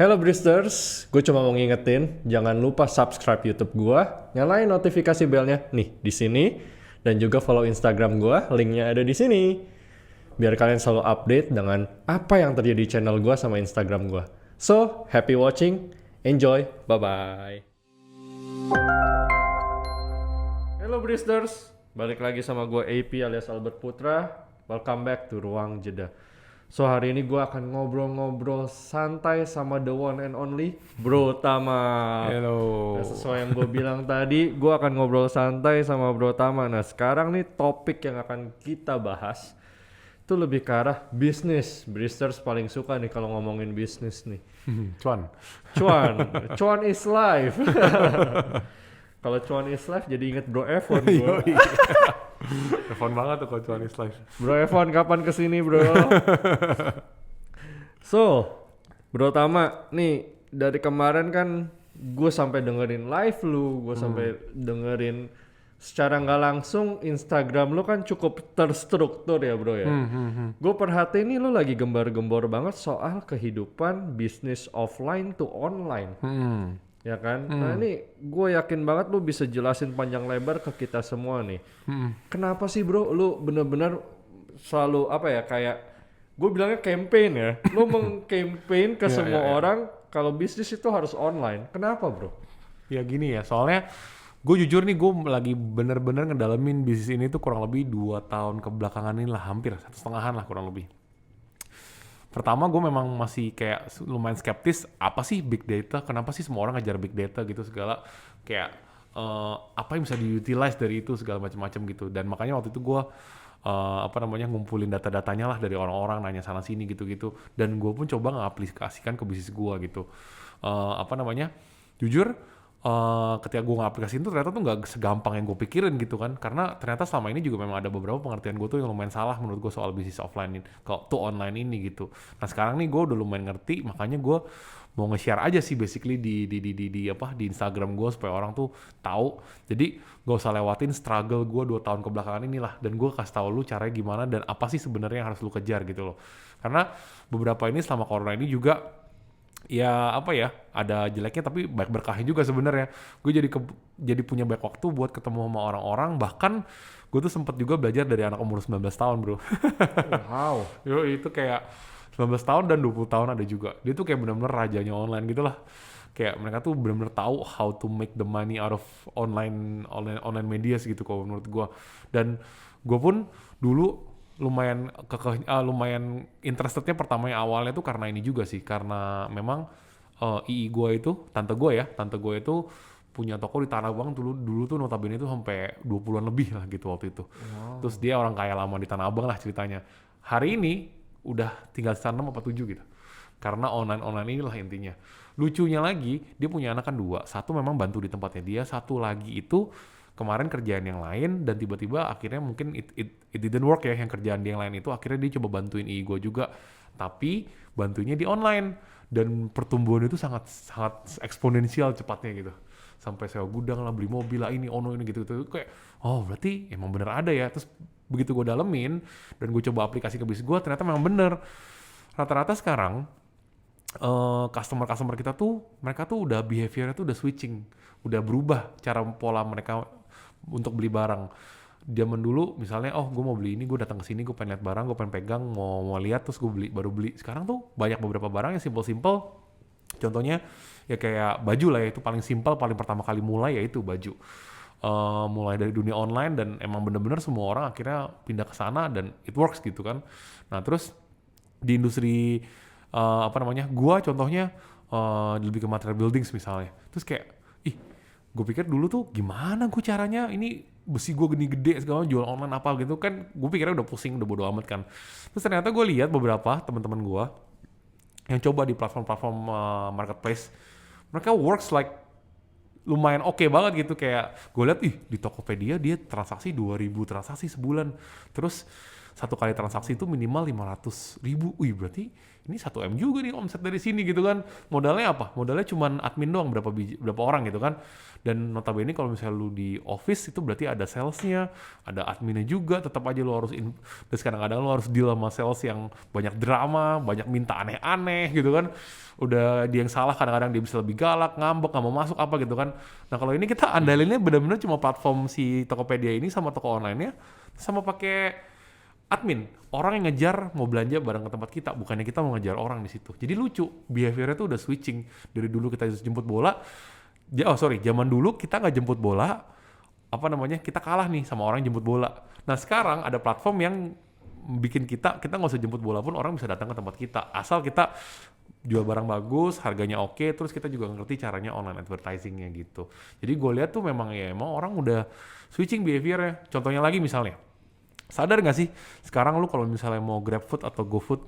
Hello Bristers, gue cuma mau ngingetin, jangan lupa subscribe YouTube gue, nyalain notifikasi belnya nih di sini, dan juga follow Instagram gue, linknya ada di sini. Biar kalian selalu update dengan apa yang terjadi di channel gue sama Instagram gue. So, happy watching, enjoy, bye-bye. Hello Bristers, balik lagi sama gue AP alias Albert Putra. Welcome back to Ruang Jeda. So hari ini gue akan ngobrol-ngobrol santai sama the one and only Bro Tama. Hello. Nah, sesuai yang gue bilang tadi, gue akan ngobrol santai sama Bro Tama. Nah sekarang nih topik yang akan kita bahas itu lebih ke arah bisnis. Bristers paling suka nih kalau ngomongin bisnis nih. Cuan. Cuan is life. Kalau cuan is life jadi inget Bro Evon gue. Telepon banget tuh kalau cuan is life. Bro Evon kapan kesini bro? So, Bro Tama, nih dari kemarin kan gue sampai dengerin live lu, gue sampai dengerin secara nggak langsung Instagram lu kan cukup terstruktur ya bro ya. Gue perhatiin nih lu lagi gembar-gembor banget soal kehidupan bisnis offline to online. Ya kan? Nah ini gue yakin banget lu bisa jelasin panjang lebar ke kita semua nih. Kenapa sih bro lu bener-bener selalu apa ya kayak gue bilangnya campaign ya. Lu meng-campaign ke semua orang kalau bisnis itu harus online. Kenapa bro? Ya gini ya, soalnya gue jujur nih gue lagi bener-bener ngedalamin bisnis ini tuh kurang lebih 2 tahun kebelakangan ini lah, hampir 1,5 lah kurang lebih. Pertama gue memang masih kayak lumayan skeptis, apa sih big data, kenapa sih semua orang ngejar big data gitu segala, kayak apa yang bisa diutilize dari itu segala macam-macam gitu. Dan makanya waktu itu gue ngumpulin data-datanya lah dari orang-orang, nanya sana sini gitu-gitu, dan gue pun coba ngaplikasikan ke bisnis gue gitu. Jujur ketika gue ngaplikasiin tuh ternyata tuh nggak segampang yang gue pikirin gitu kan, karena ternyata selama ini juga memang ada beberapa pengertian gue tuh yang lumayan salah menurut gue soal bisnis offline ini, kalau tuh online ini gitu. Nah sekarang nih gue udah lumayan ngerti, makanya gue mau nge-share aja sih basically di Instagram gue supaya orang tuh tahu. Jadi gak usah lewatin struggle gue 2 tahun kebelakangan inilah, dan gue kasih tahu lu caranya gimana dan apa sih sebenarnya yang harus lu kejar gitu loh. Karena beberapa ini selama corona ini juga ya apa ya, ada jeleknya tapi baik berkahnya juga sebenarnya. Gue jadi punya banyak waktu buat ketemu sama orang-orang, bahkan gue tuh sempet juga belajar dari anak umur 19 tahun bro. Wow. Yo itu kayak 19 tahun dan 20 tahun ada juga. Dia tuh kayak bener-bener rajanya online gitu lah. Kayak mereka tuh bener-bener tahu how to make the money out of online media gitu kalau menurut gue. Dan gue pun dulu lumayan interestednya pertama yang awalnya tuh karena ini juga sih, karena memang ii gue itu, tante gue itu punya toko di Tanah Abang dulu tuh notabene itu sampai 20-an lebih lah gitu waktu itu. Wow. Terus dia orang kaya lama di Tanah Abang lah ceritanya. Hari ini udah tinggal sisa 6 apa 7 gitu. Karena online inilah intinya. Lucunya lagi, dia punya anak kan 2. Satu memang bantu di tempatnya dia, satu lagi itu kemarin kerjaan yang lain, dan tiba-tiba akhirnya mungkin it didn't work ya, yang kerjaan dia yang lain itu akhirnya dia coba bantuin ii gue juga, tapi bantunya di online, dan pertumbuhan itu sangat sangat eksponensial cepatnya gitu, sampai sewa gudang lah, beli mobil lah, ini ono ini gitu kayak oh berarti emang bener ada ya. Terus begitu gue dalemin dan gue coba aplikasi ke bisnis gue, ternyata memang bener. Rata-rata sekarang customer kita tuh, mereka tuh udah behaviornya tuh udah switching, udah berubah cara pola mereka untuk beli barang. Zaman dulu misalnya, oh gue mau beli ini, gue datang ke sini, gue pengen lihat barang, gue pengen pegang, mau lihat terus gue baru beli. Sekarang tuh banyak beberapa barang yang simple. Contohnya ya kayak baju lah ya, itu paling simpel, paling pertama kali mulai ya itu baju. Mulai dari dunia online, dan emang bener-bener semua orang akhirnya pindah ke sana dan it works gitu kan. Nah terus di industri gua contohnya lebih ke material buildings misalnya. Terus kayak gue pikir dulu tuh gimana gue caranya ini besi gue gede segala jual online apa gitu kan, gue pikirnya udah pusing, udah bodo amat kan. Terus ternyata gue lihat beberapa teman-teman gue yang coba di platform-platform marketplace, mereka works like lumayan oke banget gitu. Kayak gue lihat di Tokopedia dia transaksi 2000 transaksi sebulan. Terus satu kali transaksi itu minimal 500.000. Wih berarti ini 1 M juga nih omset dari sini gitu kan. Modalnya apa? Modalnya cuman admin doang berapa orang gitu kan. Dan notabene kalau misalnya lu di office itu berarti ada salesnya, ada adminnya juga, tetap aja lu harus terus kadang-kadang lu harus deal sama sales yang banyak drama, banyak minta aneh-aneh gitu kan. Udah dia yang salah kadang-kadang dia bisa lebih galak, ngambek, nggak mau masuk apa gitu kan. Nah kalau ini kita andalinnya benar-benar cuma platform si Tokopedia ini sama toko online-nya, sama pakai admin, orang yang ngejar mau belanja barang ke tempat kita, bukannya kita mau ngejar orang di situ. Jadi lucu, behaviornya tuh udah switching. Dari dulu kita jemput bola, zaman dulu kita nggak jemput bola, kita kalah nih sama orang yang jemput bola. Nah sekarang ada platform yang bikin kita nggak usah jemput bola pun orang bisa datang ke tempat kita, asal kita jual barang bagus, harganya oke, terus kita juga ngerti caranya online advertisingnya gitu. Jadi gue lihat tuh memang orang udah switching behaviornya. Contohnya lagi misalnya, sadar gak sih sekarang lu kalau misalnya mau GrabFood atau GoFood,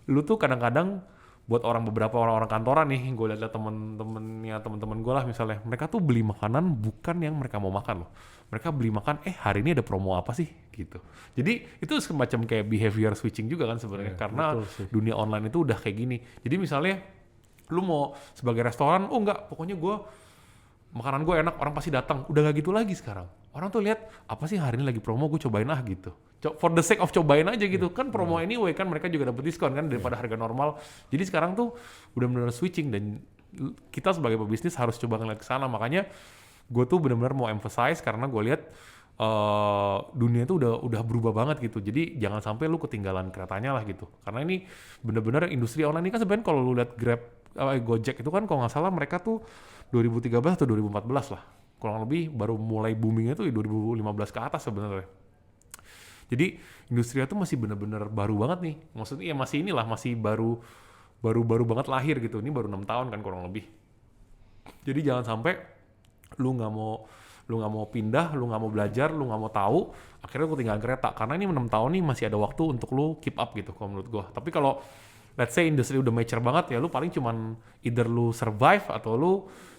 lu tuh kadang-kadang buat beberapa orang-orang kantoran nih, gue lihat temen-temen gue lah misalnya, mereka tuh beli makanan bukan yang mereka mau makan loh. Mereka beli makan, hari ini ada promo apa sih gitu. Jadi itu semacam kayak behavior switching juga kan sebenarnya, karena dunia online itu udah kayak gini. Jadi misalnya lu mau sebagai restoran, enggak, pokoknya makanan gue enak, orang pasti datang. Udah gak gitu lagi sekarang. Orang tuh lihat apa sih hari ini lagi promo, gue cobain gitu. For the sake of cobain aja gitu. Kan promo anyway kan mereka juga dapat diskon kan daripada harga normal. Jadi sekarang tuh udah benar switching dan kita sebagai pebisnis harus coba ngeliat ke sana. Makanya gue tuh benar-benar mau emphasize karena gue lihat dunia itu udah berubah banget gitu. Jadi jangan sampai lu ketinggalan keretanya lah gitu. Karena ini benar-benar industri online ini kan sebenarnya kalau lu lihat Gojek itu kan kalau nggak salah mereka tuh 2013 atau 2014 lah. Kurang lebih baru mulai boomingnya tuh di 2015 ke atas sebenarnya. Jadi industri itu masih benar-benar baru banget nih. Maksudnya masih baru banget lahir gitu. Ini baru 6 tahun kan kurang lebih. Jadi jangan sampai lu nggak mau pindah, lu nggak mau belajar, lu nggak mau tahu, akhirnya lu ketinggalan kereta. Karena ini 6 tahun nih masih ada waktu untuk lu keep up gitu kalau menurut gua. Tapi kalau let's say industri udah mature banget ya lu paling cuman either lu survive atau lu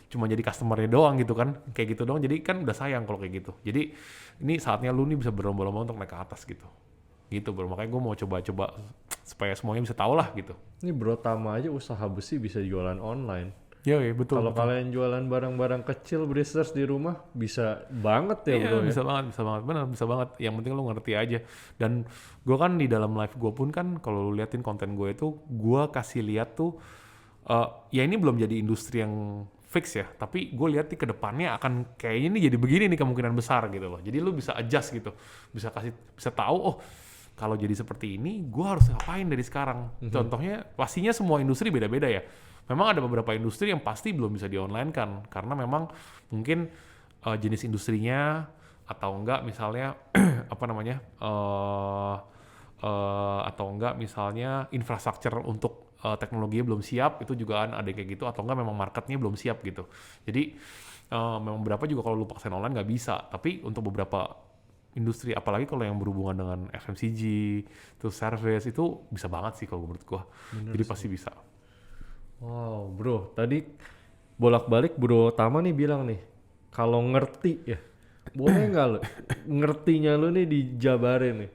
cuma jadi customer-nya doang gitu kan, kayak gitu doang. Jadi kan udah sayang kalau kayak gitu. Jadi ini saatnya lu nih bisa berlomba-lomba untuk naik ke atas gitu bro. Makanya gue mau coba-coba supaya semuanya bisa tahu lah gitu. Ini Bro Tama aja usaha besi bisa jualan online. Iya betul. Kalau kalian jualan barang-barang kecil Bristers di rumah bisa banget ya bro. Bisa banget, benar bisa banget. Yang penting lu ngerti aja. Dan gue kan di dalam live gue pun kan kalau lu liatin konten gue itu, gue kasih lihat tuh ya ini belum jadi industri yang fix ya, tapi gue lihat nih ke depannya akan kayaknya ini jadi begini nih kemungkinan besar gitu loh. Jadi lu bisa adjust gitu, bisa tahu kalau jadi seperti ini gue harus ngapain dari sekarang. Contohnya pastinya semua industri beda-beda ya. Memang ada beberapa industri yang pasti belum bisa di-online kan, karena memang mungkin jenis industrinya atau enggak misalnya atau enggak misalnya infrastruktur untuk teknologinya belum siap, itu juga ada kayak gitu, atau enggak memang marketnya belum siap gitu. Jadi memang beberapa juga kalau lu paksain online nggak bisa, tapi untuk beberapa industri, apalagi kalau yang berhubungan dengan FMCG, terus service, itu bisa banget sih kalau menurut gua. Jadi pasti bisa. Wow bro, tadi bolak-balik Bro Tama nih bilang nih, kalau ngerti ya, boleh nggak lo ngertinya lu nih dijabarin nih,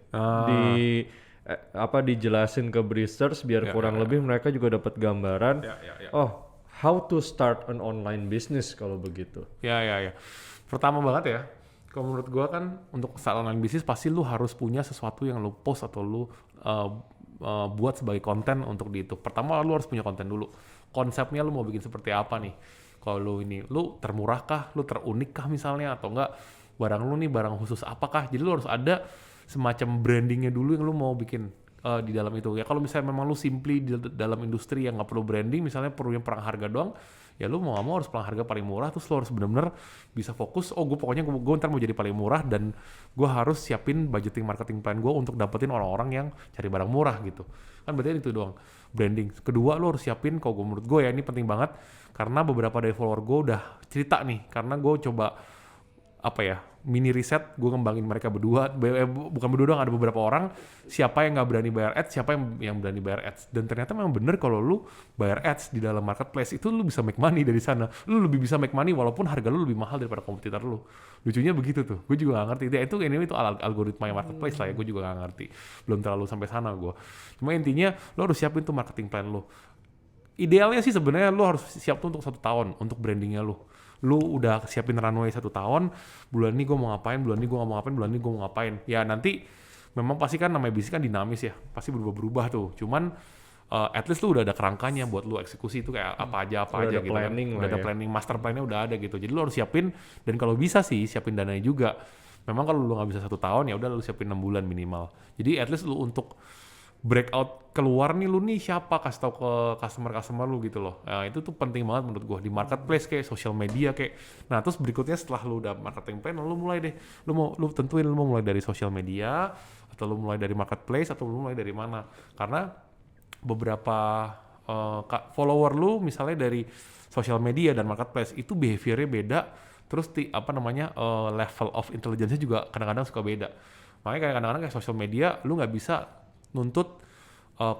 dijelasin ke Bristers biar kurang lebih mereka juga dapat gambaran. Oh, how to start an online business kalau begitu. Ya. Pertama banget ya, kalau menurut gua kan untuk start online business pasti lu harus punya sesuatu yang lu post atau lu buat sebagai konten untuk di itu. Pertama lu harus punya konten dulu. Konsepnya lu mau bikin seperti apa nih? Kalau lu termurah kah, lu terunik kah misalnya, atau enggak barang lu nih barang khusus apakah? Jadi lu harus ada semacam brandingnya dulu yang lu mau bikin di dalam itu. Ya kalau misalnya memang lu simply di dalam industri yang nggak perlu branding, misalnya perlu yang perang harga doang, ya lu mau nggak mau harus perang harga paling murah. Terus lu harus benar-benar bisa fokus. Gue ntar mau jadi paling murah dan gue harus siapin budgeting marketing plan gue untuk dapetin orang-orang yang cari barang murah gitu. Kan berarti itu doang branding. Kedua lu harus siapin, kalau menurut gue ya ini penting banget, karena beberapa dari follower gue udah cerita nih, karena gue coba apa ya, mini riset, gue ngembangin mereka berdua, bukan berdua doang, ada beberapa orang, siapa yang nggak berani bayar ads, siapa yang berani bayar ads, dan ternyata memang bener kalau lu bayar ads di dalam marketplace itu lu bisa make money dari sana, lu lebih bisa make money walaupun harga lu lebih mahal daripada kompetitor lu. Lucunya begitu tuh, gue juga gak ngerti, itu algoritma marketplace lah ya, gue juga gak ngerti, belum terlalu sampai sana gue. Cuma intinya lu harus siapin tuh marketing plan lu. Idealnya sih sebenarnya lu harus siap tuh untuk 1 tahun untuk brandingnya lu. Lu udah siapin runway 1 tahun, bulan ini gue mau ngapain, bulan ini gue mau ngapain, bulan ini gue mau ngapain. Ya nanti memang pasti kan namanya bisnis kan dinamis ya, pasti berubah-berubah tuh. Cuman at least lu udah ada kerangkanya buat lu eksekusi itu kayak apa aja Udah gitu kan. Udah ada ya. planning, master plan-nya udah ada gitu. Jadi lu harus siapin, dan kalau bisa sih siapin dananya juga. Memang kalau lu nggak bisa 1 tahun ya udah lu siapin 6 bulan minimal. Jadi at least lu untuk breakout keluar nih, lu nih siapa, kasih tau ke customer lu gitu loh. Nah, itu tuh penting banget menurut gua di marketplace kayak social media kayak. Nah, terus berikutnya setelah lu udah marketing plan, lu mulai deh. Lu tentuin lu mau mulai dari social media atau lu mulai dari marketplace atau lu mulai dari mana. Karena beberapa follower lu misalnya dari social media dan marketplace itu behaviornya beda. Terus level of intelligence-nya juga kadang-kadang suka beda. Makanya kadang-kadang kayak social media lu nggak bisa nuntut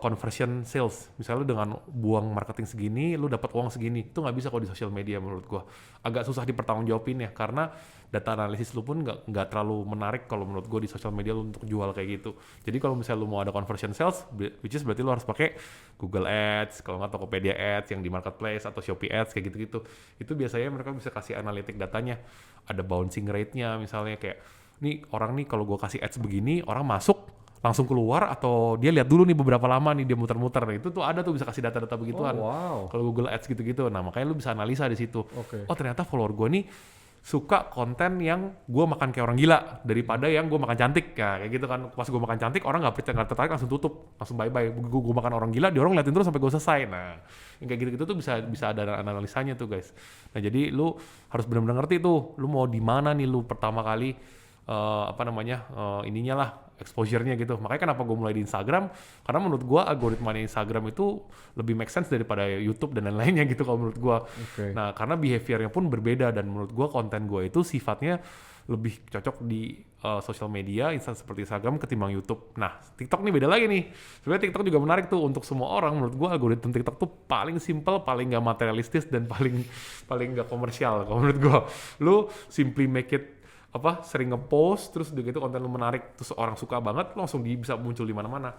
conversion sales. Misalnya lu dengan buang marketing segini, lu dapat uang segini. Itu nggak bisa kalau di social media menurut gua. Agak susah dipertanggungjawabin ya, karena data analisis lu pun nggak terlalu menarik kalau menurut gua di social media lu untuk jual kayak gitu. Jadi kalau misalnya lu mau ada conversion sales, which is berarti lu harus pakai Google Ads, kalau nggak Tokopedia Ads yang di marketplace atau Shopee Ads kayak gitu-gitu. Itu biasanya mereka bisa kasih analitik datanya. Ada bouncing rate-nya misalnya kayak, nih orang nih kalau gua kasih ads begini, orang masuk langsung keluar atau dia lihat dulu nih beberapa lama nih dia muter-muter. Nah, itu tuh ada tuh bisa kasih data-data begituan. Oh, wow. Kalau Google Ads gitu-gitu. Nah, makanya lu bisa analisa di situ. Okay. Oh, ternyata follower gue nih suka konten yang gue makan kayak orang gila daripada yang gue makan cantik. Ya, kayak gitu kan. Pas gue makan cantik orang nggak tertarik, langsung tutup, langsung bye-bye. Gue makan orang gila, dia orang ngeliatin terus sampai gue selesai. Nah, yang kayak gitu-gitu tuh bisa ada analisanya tuh, guys. Nah, jadi lu harus benar-benar ngerti tuh, lu mau di mana nih lu pertama kali ininya lah, exposure-nya gitu. Makanya kenapa gue mulai di Instagram, karena menurut gue algoritmanya Instagram itu lebih make sense daripada YouTube dan lain-lainnya gitu kalau menurut gue. Okay. Nah, karena behavior-nya pun berbeda, dan menurut gue konten gue itu sifatnya lebih cocok di social media seperti Instagram ketimbang YouTube. Nah, TikTok nih beda lagi nih. Sebenarnya TikTok juga menarik tuh untuk semua orang. Menurut gue algoritma TikTok tuh paling simple, paling gak materialistis, dan paling gak komersial kalau menurut gue. Lu simply make it sering ngepost, terus udah gitu konten lu menarik, terus orang suka banget, langsung bisa muncul di mana-mana.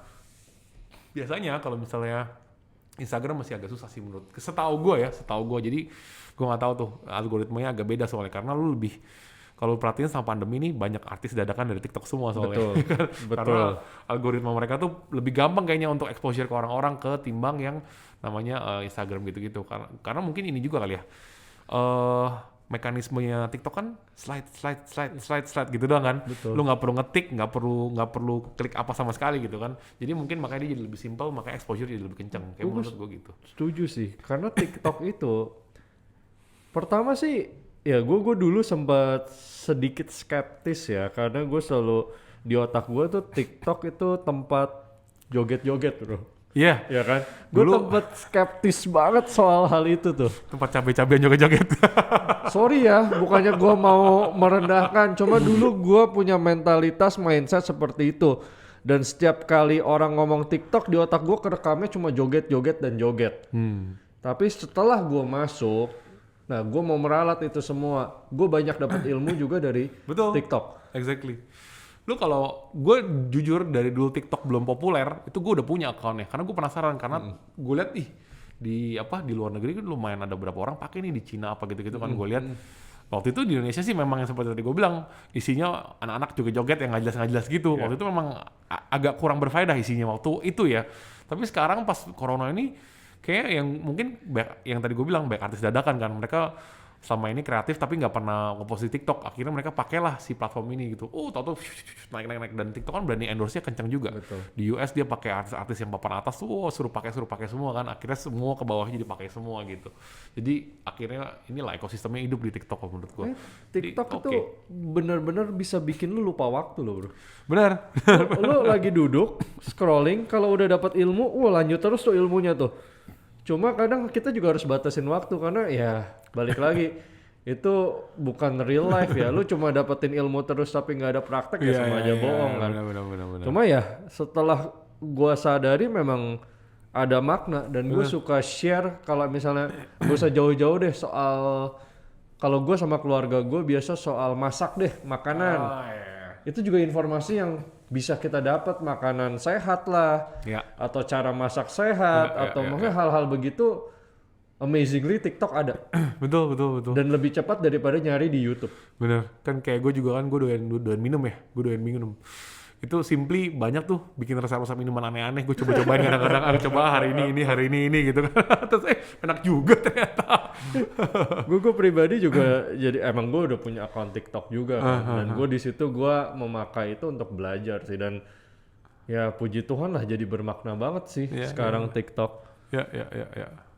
Biasanya kalau misalnya Instagram masih agak susah sih menurut, setahu gue. Jadi gue nggak tahu tuh algoritmanya agak beda soalnya, karena lu lebih, kalau perhatiin sama pandemi nih banyak artis dadakan dari TikTok semua soalnya. Betul. Karena algoritma mereka tuh lebih gampang kayaknya untuk exposure ke orang-orang ketimbang yang namanya Instagram gitu-gitu. Karena mungkin ini juga kali ya. Mekanismenya TikTok kan slide gitu doang kan. Betul. Lu nggak perlu ngetik, nggak perlu klik apa sama sekali gitu kan. Jadi mungkin makanya dia jadi lebih simple, makanya exposure jadi lebih kenceng. Kayak menurut gue gitu. Setuju sih, karena TikTok itu pertama sih ya gue dulu sempat sedikit skeptis ya, karena gue selalu di otak gue tuh TikTok itu tempat joget-joget bro. Iya. Ya kan? Gue tempat skeptis banget soal hal itu tuh. Tempat cabai-cabian joget-joget. Sorry ya, bukannya gue mau merendahkan. Cuma dulu gue punya mindset seperti itu. Dan setiap kali orang ngomong TikTok, di otak gue kerekamnya cuma joget-joget dan joget. Tapi setelah gue masuk, nah gue mau meralat itu semua. Gue banyak dapat ilmu juga dari TikTok. Exactly. Lu kalau gue jujur dari dulu TikTok belum populer, itu gue udah punya akunnya karena gue penasaran, karena gue lihat di luar negeri kan lumayan ada beberapa orang pakai nih, di Cina apa gitu-gitu kan. Gue lihat waktu itu di Indonesia sih memang yang seperti tadi gue bilang, isinya anak-anak joget-joget yang nggak jelas gitu. Waktu itu memang agak kurang berfaedah isinya waktu itu ya. Tapi sekarang pas corona ini kayak yang mungkin yang tadi gue bilang, baik artis dadakan kan, mereka selama ini kreatif tapi nggak pernah ngepost di TikTok, akhirnya mereka pakailah si platform ini gitu. Tahu-tahu naik, dan TikTok kan berani endorse-nya kencang juga. Betul. Di US dia pakai artis-artis yang papan atas tuh, suruh pakai semua kan, akhirnya semua ke bawahnya jadi pakai semua gitu. Jadi akhirnya inilah ekosistemnya hidup di TikTok menurut gua. TikTok itu benar-benar bisa bikin lu lupa waktu loh bro. Benar. Lu lagi duduk scrolling, kalau udah dapat ilmu, lanjut terus tuh ilmunya tuh. Cuma kadang kita juga harus batasin waktu, karena ya balik lagi itu bukan real life ya. Lu cuma dapetin ilmu terus tapi nggak ada praktek ya sama aja bohong kan. Benar. Cuma ya setelah gua sadari memang ada makna dan gue suka share kalau misalnya gak usah jauh-jauh deh soal kalau gue sama keluarga gue biasa soal masak deh makanan. Itu juga informasi yang bisa kita dapat, makanan sehat lah atau cara masak sehat atau maksudnya hal-hal begitu. Amazingly TikTok ada. betul. Dan lebih cepat daripada nyari di YouTube. Bener, kan kayak gue juga kan, gue doyan minum ya, gue doyan minum. Itu Simply banyak tuh bikin resep-resep minuman aneh-aneh, gue coba-cobain kadang-kadang, coba hari ini gitu kan. Terus enak juga ternyata. gue pribadi juga jadi emang gue udah punya akun TikTok juga kan. Dan gue di situ gue memakai itu untuk belajar sih, dan ya puji Tuhan lah jadi bermakna banget sih sekarang TikTok. Ya.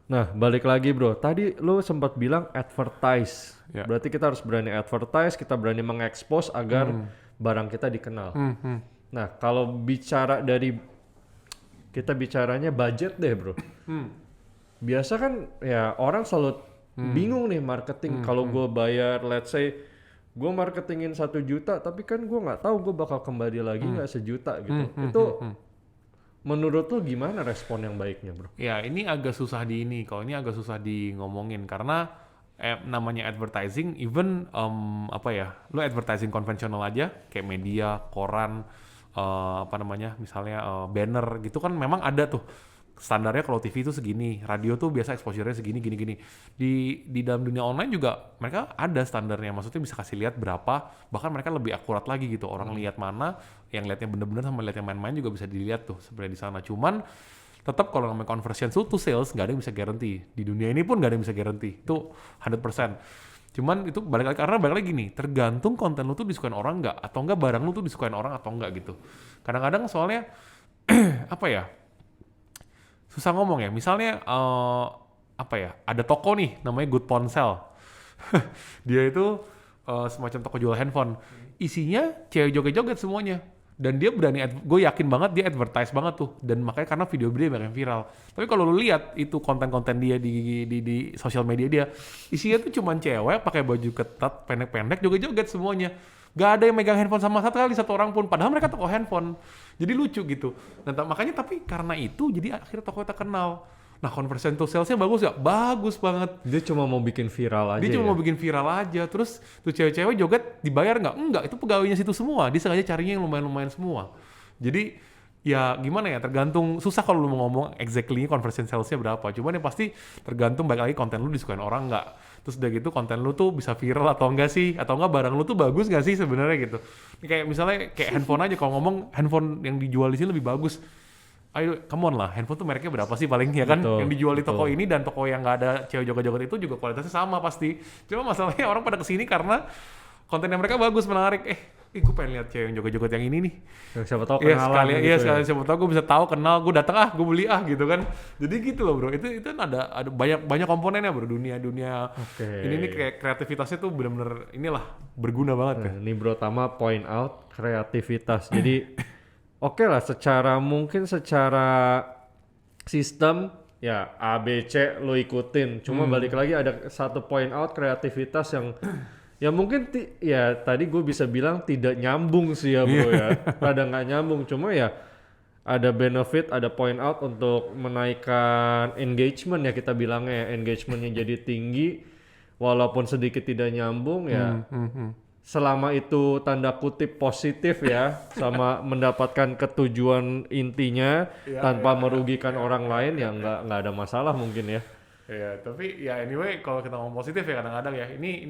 Nah, balik lagi bro, tadi lu sempat bilang advertise. Berarti kita harus berani advertise, kita berani mengekspos agar barang kita dikenal. Nah, kalau bicara dari, kita bicaranya budget deh bro. Biasa kan ya orang selalu bingung nih marketing. Kalau gue bayar, let's say, gue marketingin 1 juta, tapi kan gue nggak tahu gue bakal kembali lagi nggak 1 juta gitu. Itu menurut lo gimana respon yang baiknya bro? Ya ini agak susah kalau ini agak susah di ngomongin karena namanya advertising, even lo advertising konvensional aja kayak media, koran, misalnya banner gitu kan memang ada tuh standarnya. Kalau TV itu segini, radio tuh biasa exposure-nya segini, gini. Di dalam dunia online juga mereka ada standarnya, maksudnya bisa kasih lihat berapa, bahkan mereka lebih akurat lagi gitu. Orang lihat mana, yang lihatnya bener-bener sama lihat yang main-main juga bisa dilihat tuh sebenarnya di sana. Cuman tetap kalau namanya conversion to sales nggak ada yang bisa guarantee. Di dunia ini pun nggak ada yang bisa guarantee. Itu 100%. Cuman itu balik lagi nih, tergantung konten lu tuh disukain orang nggak, atau enggak barang lu tuh disukain orang atau enggak gitu. Kadang-kadang soalnya susah ngomong ya. Misalnya ada toko nih namanya Good Ponsel. Dia itu semacam toko jual handphone. Isinya cewek joget-joget semuanya. Dan dia berani, gue yakin banget dia advertise banget tuh. Dan makanya karena video dia banyak yang viral. Tapi kalau lu lihat itu konten-konten dia di sosial media dia, isinya tuh cuman cewek pakai baju ketat, pendek-pendek, joget-joget semuanya. Gak ada yang megang handphone sama satu orang pun. Padahal mereka toko handphone. Jadi lucu gitu. Dan makanya tapi karena itu jadi akhirnya tokonya terkenal. Nah, conversion to sales-nya bagus gak? Bagus banget. Dia cuma mau bikin viral aja. Dia cuma mau bikin viral aja. Terus tuh cewek-cewek joget dibayar nggak? Enggak, itu pegawainya situ semua. Dia sengaja carinya yang lumayan-lumayan semua. Jadi ya gimana ya, tergantung. Susah kalau lu mau ngomong exactly conversion sales-nya berapa. Cuman yang pasti tergantung balik lagi konten lu disukain orang nggak. Terus udah gitu konten lu tuh bisa viral atau enggak sih? Atau enggak barang lu tuh bagus nggak sih sebenarnya gitu. Kayak misalnya kayak handphone aja, kalau ngomong handphone yang dijual di sini lebih bagus. Ayo, come on lah, handphone tuh mereknya berapa sih paling ya kan? Yang dijual di toko ini dan toko yang nggak ada cewek joget-joget itu juga kualitasnya sama pasti. Cuma masalahnya orang pada kesini karena kontennya mereka bagus, menarik. Gue pengen lihat cewek yang joget-joget yang ini nih. Siapa tahu kenalan gitu. Sekali siapa tahu gue bisa tahu, kenal, gue datang gue beli gitu kan. Jadi gitu loh bro. Itu ada banyak komponennya bro, dunia ini nih kayak kreativitasnya tuh benar-benar inilah berguna banget kan. Ini bro Tama point out kreativitas. Jadi oke lah, secara sistem ya A, B, C lo ikutin. Cuma balik lagi ada satu point out kreativitas yang ya mungkin ya tadi gue bisa bilang tidak nyambung sih ya bro ya. Rada nggak nyambung, cuma ya ada benefit, ada point out untuk menaikkan engagement ya, kita bilangnya engagementnya jadi tinggi walaupun sedikit tidak nyambung ya. Selama itu tanda kutip positif ya, sama mendapatkan ketujuan intinya tanpa merugikan orang lain ya nggak ada masalah mungkin ya. Iya, tapi ya anyway kalau kita ngomong positif ya kadang-kadang ya ini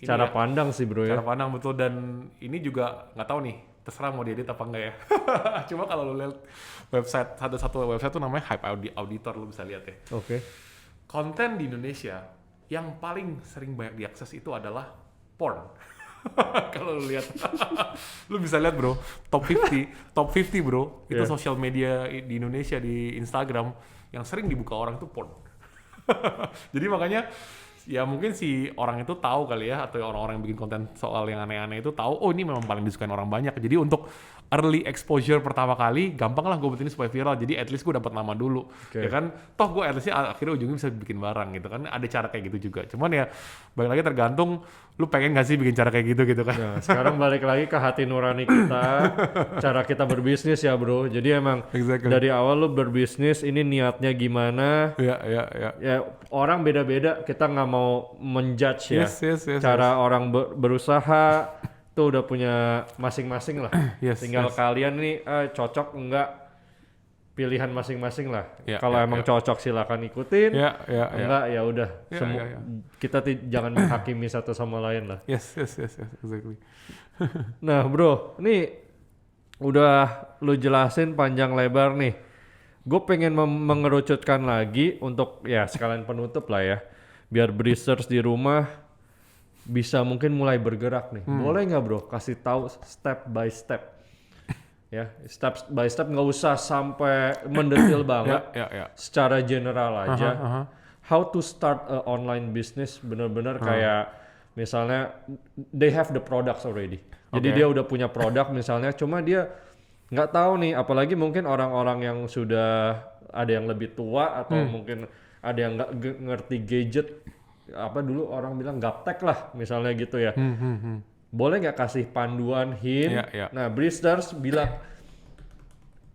cara ya, pandang sih bro ya. Cara pandang betul, dan ini juga nggak tahu nih terserah mau diedit apa enggak ya. Cuma kalau lu lihat website, ada satu website tuh namanya Hype Auditor, lu bisa lihat ya. Oke. Konten di Indonesia yang paling sering banyak diakses itu adalah porn. Kalau lu lihat, lu bisa lihat bro, top 50 bro, itu sosial media di Indonesia di Instagram yang sering dibuka orang itu porn. Jadi makanya ya mungkin si orang itu tahu kali ya, atau orang-orang yang bikin konten soal yang aneh-aneh itu tahu, oh ini memang paling disukain orang banyak. Jadi untuk early exposure pertama kali, gampang lah gue buat ini supaya viral. Jadi at least gue dapat nama dulu, ya kan. Toh gue at leastnya akhirnya ujungnya bisa bikin barang gitu kan. Ada cara kayak gitu juga. Cuman ya balik lagi tergantung lu pengen gak sih bikin cara kayak gitu kan. Nah, sekarang balik lagi ke hati nurani kita, cara kita berbisnis ya bro. Jadi emang dari awal lu berbisnis ini niatnya gimana? Ya orang beda-beda. Kita nggak mau menjudge ya. Cara orang berusaha tuh udah punya masing-masing lah. Tinggal kalian nih cocok enggak, pilihan masing-masing lah. Kalau emang cocok silakan ikutin. Enggak ya udah. Kita jangan menghakimi satu sama lain lah. Exactly. Nah bro, nih udah lu jelasin panjang lebar nih. Gue pengen mengerucutkan lagi untuk ya sekalian penutup lah ya. Biar breezers di rumah bisa mungkin mulai bergerak nih. Boleh nggak bro kasih tahu step by step? Ya, step by step, nggak usah sampai mendetil banget. Secara general aja. How to start a online business bener-bener kayak misalnya they have the products already. Jadi dia udah punya produk misalnya, cuma dia nggak tahu nih, apalagi mungkin orang-orang yang sudah ada yang lebih tua atau mungkin ada yang nggak ngerti gadget. Apa dulu orang bilang gaptek lah misalnya gitu ya. Boleh nggak kasih panduan hint? Nah Breezers bilang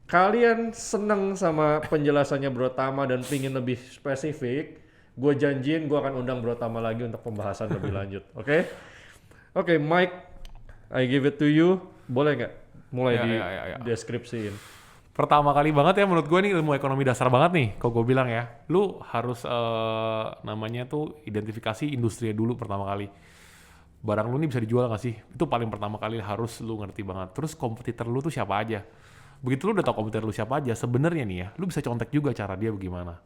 kalian seneng sama penjelasannya Bro Tama dan pingin lebih spesifik, gue janjiin gue akan undang Bro Tama lagi untuk pembahasan lebih lanjut. Oke, Mike, I give it to you. Boleh nggak mulai deskripsiin? Pertama kali banget ya menurut gue nih ilmu ekonomi dasar banget nih, kalau gue bilang ya, lu harus namanya tuh identifikasi industri dulu pertama kali. Barang lu nih bisa dijual gak sih? Itu paling pertama kali harus lu ngerti banget. Terus kompetitor lu tuh siapa aja? Begitu lu udah tau kompetitor lu siapa aja, sebenarnya nih ya, lu bisa contek juga cara dia bagaimana.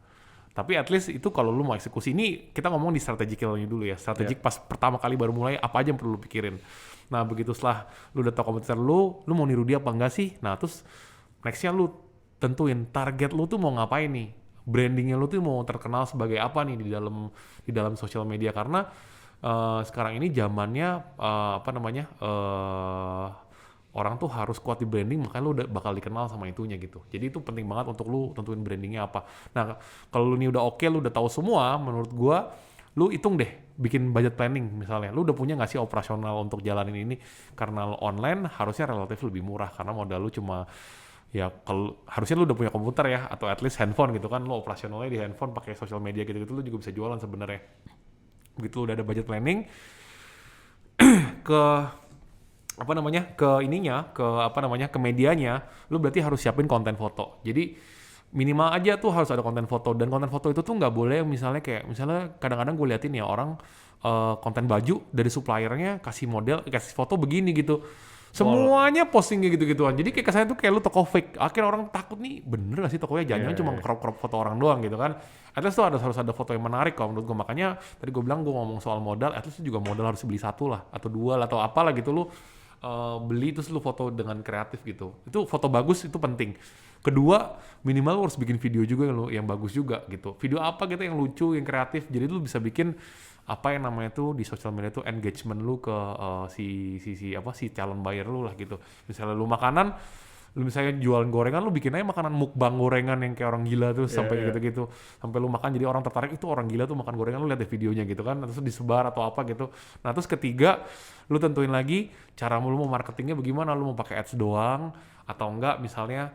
Tapi at least itu kalau lu mau eksekusi, ini kita ngomong di strategicalnya dulu ya. Strategik pas pertama kali baru mulai, apa aja yang perlu lu pikirin. Nah begitu setelah lu udah tau kompetitor lu mau niru dia apa enggak sih? Nah terus nextnya lu tentuin target lu tuh mau ngapain nih, brandingnya lu tuh mau terkenal sebagai apa nih di dalam sosial media, karena sekarang ini zamannya orang tuh harus kuat di branding, makanya lu udah bakal dikenal sama itunya gitu. Jadi itu penting banget untuk lu tentuin brandingnya apa. Nah kalau lu nih udah oke, lu udah tahu semua, menurut gua lu hitung deh, bikin budget planning misalnya. Lu udah punya nggak sih operasional untuk jalanin ini? Karena online harusnya relatif lebih murah karena modal lu cuma ya kalau harusnya lu udah punya komputer ya atau at least handphone gitu kan, lu operasionalnya di handphone pakai sosial media gitu-gitu lu juga bisa jualan sebenarnya. Begitu udah ada budget planning ke ke medianya, lu berarti harus siapin konten foto. Jadi minimal aja tuh harus ada konten foto, dan konten foto itu tuh nggak boleh misalnya kadang-kadang gue liatin ya orang konten baju dari suppliernya kasih foto begini gitu. Semuanya posting gitu-gituan. Jadi kayak kesannya tuh kayak lu toko fake. Akhirnya orang takut nih, bener gak sih tokonya? Jangan cuma crop foto orang doang gitu kan. At least tuh harus ada foto yang menarik kalau menurut gue. Makanya tadi gue bilang gue ngomong soal modal, at least juga modal harus beli satu lah atau dua lah atau apalah gitu lu beli terus lu foto dengan kreatif gitu. Itu foto bagus itu penting. Kedua, minimal lu harus bikin video juga yang bagus juga gitu. Video apa gitu yang lucu, yang kreatif. Jadi lu bisa bikin apa yang namanya tuh di sosial media tuh engagement lu ke si calon buyer lu lah gitu. Misalnya lu makanan, lu misalnya jualan gorengan, lu bikin aja makanan mukbang gorengan yang kayak orang gila tuh sampai gitu-gitu. Sampai lu makan jadi orang tertarik, itu orang gila tuh makan gorengan, lu lihat deh videonya gitu kan. Terus disebar atau apa gitu. Nah terus ketiga, lu tentuin lagi cara lu mau marketingnya bagaimana, lu mau pakai ads doang atau enggak. Misalnya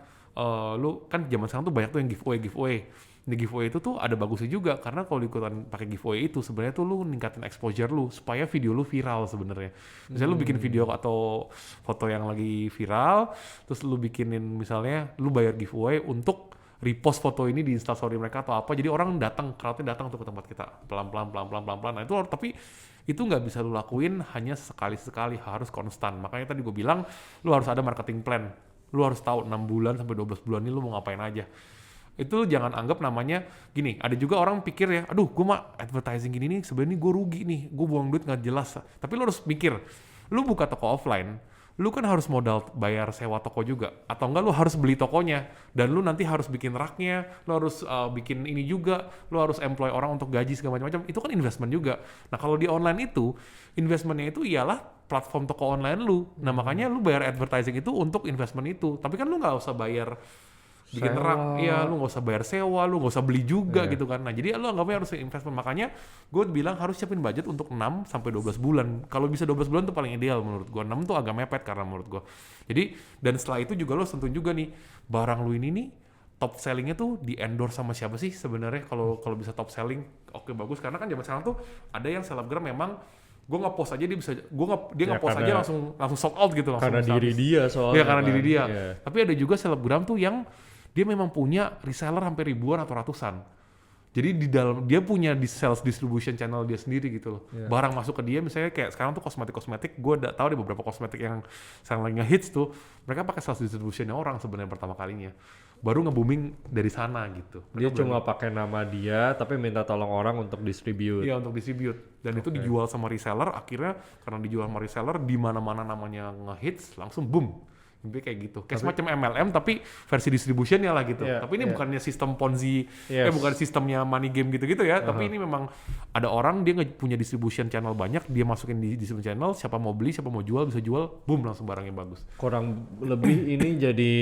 lu kan zaman sekarang tuh banyak tuh yang giveaway. Di giveaway itu tuh ada bagusnya juga, karena kalau ikutan pakai giveaway itu sebenarnya tuh lu ningkatin exposure lu supaya video lu viral sebenarnya. Misalnya lu bikin video atau foto yang lagi viral, terus lu bikinin misalnya lu bayar giveaway untuk repost foto ini di instastory mereka atau apa, jadi orang crowdnya datang tuh ke tempat kita pelan-pelan. Nah itu tapi itu nggak bisa lu lakuin hanya sekali, harus konstan. Makanya tadi gue bilang lu harus ada marketing plan. Lu harus tahu 6 bulan sampai 12 bulan ini lu mau ngapain aja. Itu jangan anggap namanya gini, ada juga orang pikir ya, aduh gue mah advertising gini nih sebenarnya gue rugi nih, gue buang duit nggak jelas. Tapi lu harus mikir, lu buka toko offline, lu kan harus modal bayar sewa toko juga, atau enggak lu harus beli tokonya, dan lu nanti harus bikin raknya, lu harus bikin ini juga, lu harus employ orang untuk gaji segala macam-macam, itu kan investment juga. Nah kalau di online itu, investmentnya itu ialah platform toko online lu, nah makanya lu bayar advertising itu untuk investment itu, tapi kan lu nggak usah bayar bikin Sewa. rak, iya lu nggak usah bayar sewa, lu nggak usah beli juga gitu kan. Nah jadi lu anggapnya harus investment, makanya gue bilang harus siapin budget untuk 6 sampai 12 bulan. Kalau bisa 12 bulan tuh paling ideal menurut gue. 6 tuh agak mepet karena menurut gue. Jadi dan setelah itu juga lo tentuin juga nih barang lu ini nih top sellingnya tuh di endorse sama siapa sih sebenarnya, kalau bisa top selling oke bagus, karena kan zaman sekarang tuh ada yang selebgram memang gue nge-post aja dia bisa, dia Ya, nge-post aja langsung sold out gitu, langsung Karena bisa diri habis. dia soalnya. Iya karena kan. diri dia. Iya. Tapi ada juga selebgram tuh yang dia memang punya reseller sampai ribuan atau ratusan. Jadi di dalam dia punya di sales distribution channel dia sendiri gitu loh. Yeah. Barang masuk ke dia misalnya kayak sekarang tuh kosmetik, gue udah tahu ada beberapa kosmetik yang sekarang lagi nge-hits tuh, mereka pakai sales distributionnya orang sebenarnya pertama kalinya. Baru nge-booming dari sana gitu. Dia Mereka cuma pakai nama dia tapi minta tolong orang untuk distribute. iya untuk distribute, dan itu dijual sama reseller, akhirnya karena dijual sama reseller di mana-mana namanya nge-hits langsung boom. Intinya kayak gitu, kayak semacam MLM tapi versi distributionnya lah gitu. Iya, Tapi ini iya. bukannya sistem Ponzi, Yes. bukan sistemnya money game gitu-gitu ya. Tapi ini memang ada orang dia punya distribution channel banyak, dia masukin di distribution channel, siapa mau beli, siapa mau jual bisa jual, boom langsung barangnya bagus. Kurang lebih ini jadi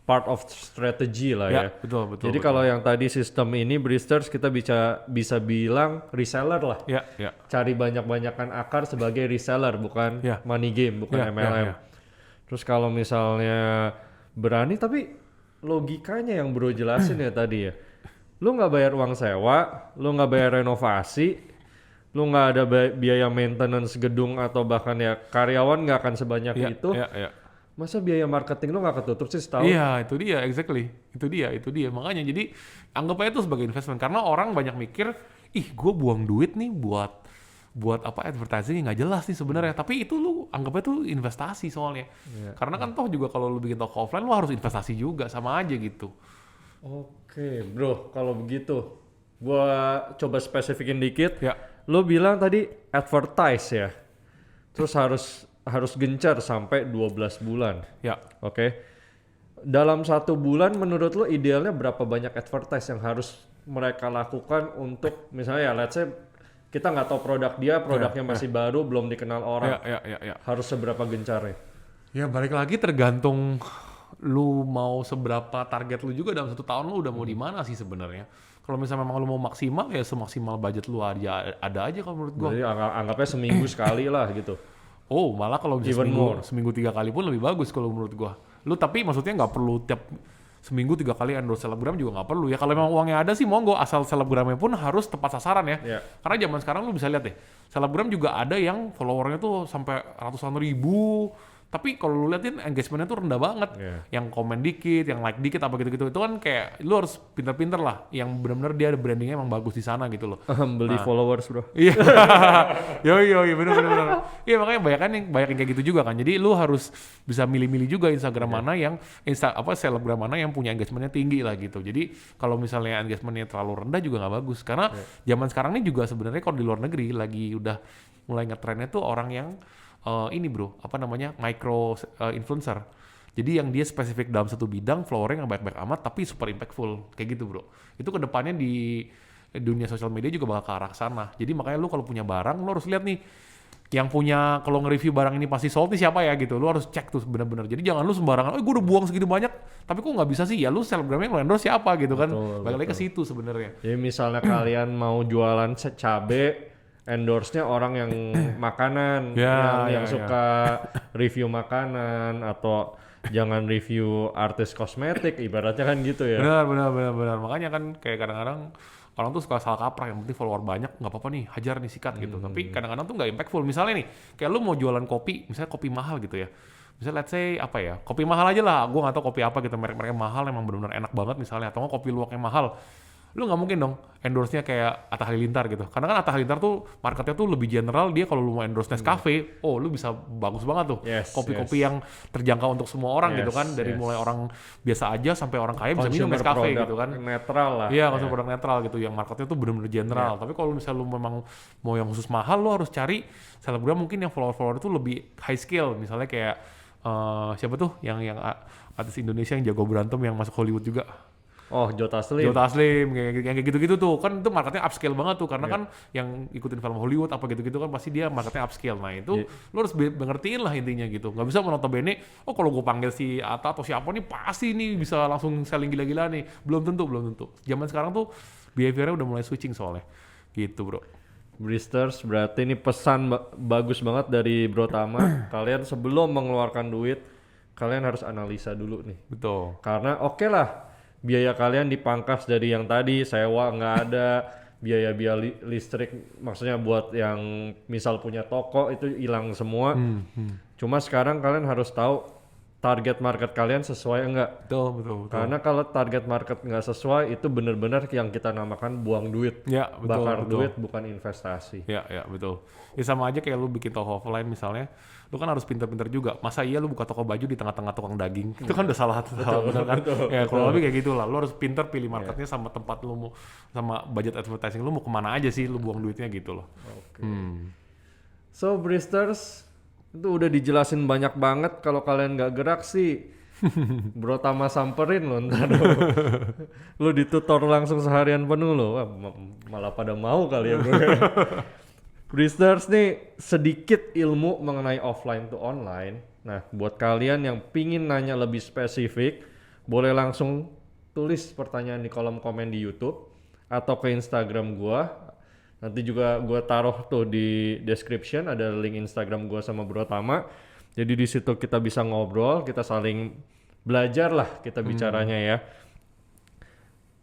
part of strategy lah ya. betul. Jadi kalau yang tadi sistem ini Bristers kita bisa bilang reseller lah. ya. Cari banyak-banyakan akar sebagai reseller, bukan Ya. money game, bukan Ya, MLM. ya. Terus kalau misalnya berani, tapi logikanya yang bro jelasin ya tadi ya. Lu nggak bayar uang sewa, lu nggak bayar renovasi, lu nggak ada biaya maintenance gedung atau bahkan ya karyawan nggak akan sebanyak itu. Ya. Masa biaya marketing lu nggak ketutup sih setahun? Iya, itu dia, exactly. Itu dia. Makanya jadi anggap aja itu sebagai investment. Karena orang banyak mikir, ih gue buang duit nih buat apa advertising yang nggak jelas nih sebenarnya. Tapi itu lu anggapnya tuh investasi soalnya. Karena kan toh juga kalau lu bikin toko offline lu harus investasi juga, sama aja gitu. Oke, bro, kalau begitu, gua coba spesifikin dikit. Ya. Lo bilang tadi advertise ya, terus harus gencar sampai 12 bulan. Ya. Oke. Dalam 1 bulan, menurut lo idealnya berapa banyak advertise yang harus mereka lakukan untuk misalnya ya, let's say kita nggak tahu produknya masih baru, belum dikenal orang. Ya. Harus seberapa gencarnya? Ya balik lagi tergantung lu mau seberapa target lu juga dalam 1 tahun lu udah mau di mana sih sebenarnya. Kalau misalnya memang lu mau maksimal ya semaksimal budget lu aja ada aja kalau menurut gua. Jadi anggapnya seminggu sekali lah gitu. Oh malah kalau bisa Even more. seminggu 3 kali pun lebih bagus kalau menurut gua. Lu tapi maksudnya nggak perlu tiap seminggu 3 kali endorse selebgram juga nggak perlu ya. Kalau memang uangnya ada sih monggo, asal selebgramnya pun harus tepat sasaran ya. Iya. Karena zaman sekarang lu bisa lihat deh, selebgram juga ada yang followernya tuh sampai ratusan ribu. Tapi kalau lu liatin engagementnya tuh rendah banget. Iya. Yang komen dikit, yang like dikit apa gitu-gitu. Itu kan kayak lu harus pinter-pinter lah. Yang benar-benar dia ada brandingnya emang bagus di sana gitu loh. Beli followers bro. Iya, yo, bener. Iya makanya banyak yang kayak gitu juga kan. Jadi lu harus bisa milih-milih juga Instagram mana yang selebgram mana yang punya engagementnya tinggi lah gitu. Jadi kalau misalnya engagementnya terlalu rendah juga nggak bagus. Karena zaman sekarang ini juga sebenarnya kalau di luar negeri lagi udah mulai ngetrennya tuh orang yang ini bro, micro influencer. Jadi yang dia spesifik dalam satu bidang, followernya nggak banyak-banyak amat, tapi super impactful, kayak gitu bro. Itu kedepannya di dunia sosial media juga bakal ke arah sana. Jadi makanya lu kalau punya barang, lu harus lihat nih, yang punya kalau nge-review barang ini pasti sold siapa ya gitu. Lu harus cek tuh bener-bener. Jadi jangan lu sembarangan, gue udah buang segitu banyak, tapi kok nggak bisa sih? Ya lu selebgramnya lu endorse siapa gitu kan? Balik lagi ke situ sebenarnya. Jadi misalnya kalian mau jualan cabe, endorse-nya orang yang makanan, yang suka review makanan, atau jangan review artis kosmetik, ibaratnya kan gitu ya. Benar. Makanya kan kayak kadang-kadang orang tuh suka salah kaprah, yang penting follower banyak, nggak apa-apa nih, hajar nih, sikat gitu. Tapi kadang-kadang tuh nggak impactful. Misalnya nih, kayak lu mau jualan kopi, misalnya kopi mahal gitu ya. Misalnya let's say kopi mahal aja lah, gue nggak tahu kopi apa gitu, merek-mereknya mahal, emang benar-benar enak banget misalnya, atau nggak kopi luwaknya mahal. lu nggak mungkin dong endorse-nya kayak Atta Halilintar gitu. Karena kan Atta Halilintar tuh marketnya tuh lebih general, dia kalau lu mau endorse Nescafe, oh lu bisa bagus banget tuh. Yes, Kopi-kopi yes. yang terjangkau untuk semua orang gitu Yes, kan, dari yes. mulai orang biasa aja sampai orang kaya bisa minum Consumer Nescafe product gitu kan. netral lah. Iya, ya. konsumer produk netral gitu, yang marketnya tuh bener-bener general. Tapi kalau misalnya lu memang mau yang khusus mahal, lu harus cari selebgram mungkin yang follower-follower itu lebih high scale. Misalnya kayak siapa tuh yang artis Indonesia yang jago berantem yang masuk Hollywood juga. Oh, Joe Taslim. Joe Taslim, kayak gitu-gitu tuh. Kan itu marketnya upscale banget tuh. Karena Iya. kan yang ikutin film Hollywood apa gitu-gitu kan pasti dia marketnya upscale. Nah itu lu harus ngertiin lah intinya gitu. Nggak bisa notabene, oh kalau gue panggil si Atta atau siapa nih pasti nih bisa langsung selling gila-gila nih. Belum tentu. Zaman sekarang tuh behaviornya udah mulai switching soalnya. Gitu bro. Bristers, berarti ini pesan bagus banget dari Bro Tama. Kalian sebelum mengeluarkan duit, kalian harus analisa dulu nih. Betul. Karena oke lah, biaya kalian dipangkas dari yang tadi, sewa nggak ada, biaya listrik, maksudnya buat yang misal punya toko itu hilang semua. Cuma sekarang kalian harus tahu target market kalian sesuai enggak. Betul. Karena kalau target market nggak sesuai, itu benar-benar yang kita namakan buang duit. Ya, betul. Bakar betul. duit bukan investasi. Ya betul. Ya sama aja kayak lu bikin toko offline misalnya, lu kan harus pinter-pinter juga. Masa iya lu buka toko baju di tengah-tengah tukang daging? Itu kan udah salah bener kan? Ya kalau lebih kayak gitu lah. Lu harus pinter pilih marketnya sama tempat lu mau, sama budget advertising lu mau kemana aja sih lu buang duitnya gitu loh. Oke. So Bristers, itu udah dijelasin banyak banget. Kalau kalian nggak gerak sih, Bro Tama samperin lo ntar lu ditutor langsung seharian penuh lo. Wah, malah pada mau kali ya bro. Bristers nih sedikit ilmu mengenai offline to online. Nah buat kalian yang pingin nanya lebih spesifik, boleh langsung tulis pertanyaan di kolom komen di YouTube atau ke Instagram gua. Nanti juga gua taruh tuh di description, ada link Instagram gua sama Bro Tama. Jadi di situ kita bisa ngobrol, kita saling belajar lah kita bicaranya ya.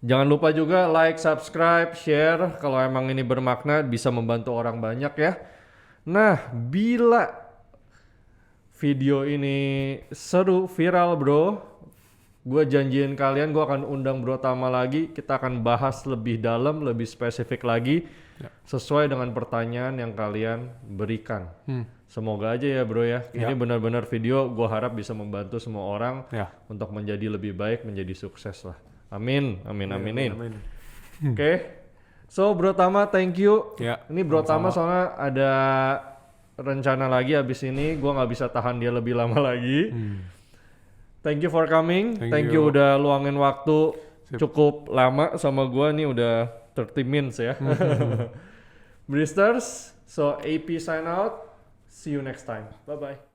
Jangan lupa juga like, subscribe, share kalau emang ini bermakna, bisa membantu orang banyak ya. Nah, bila video ini seru, viral bro, gue janjiin kalian gue akan undang Bro Tama lagi. Kita akan bahas lebih dalam, lebih spesifik lagi sesuai dengan pertanyaan yang kalian berikan. Semoga aja ya bro ya. Ini benar-benar video gue harap bisa membantu semua orang untuk menjadi lebih baik, menjadi sukses lah. Amin. Oke. So Bro Tama, thank you. Ini Bro Tama soalnya ada rencana lagi abis ini, gue nggak bisa tahan dia lebih lama lagi. Thank you for coming. Thank you udah luangin waktu cukup lama sama gue nih, udah 30 minutes ya. Bristers, so AP sign out. See you next time. Bye bye.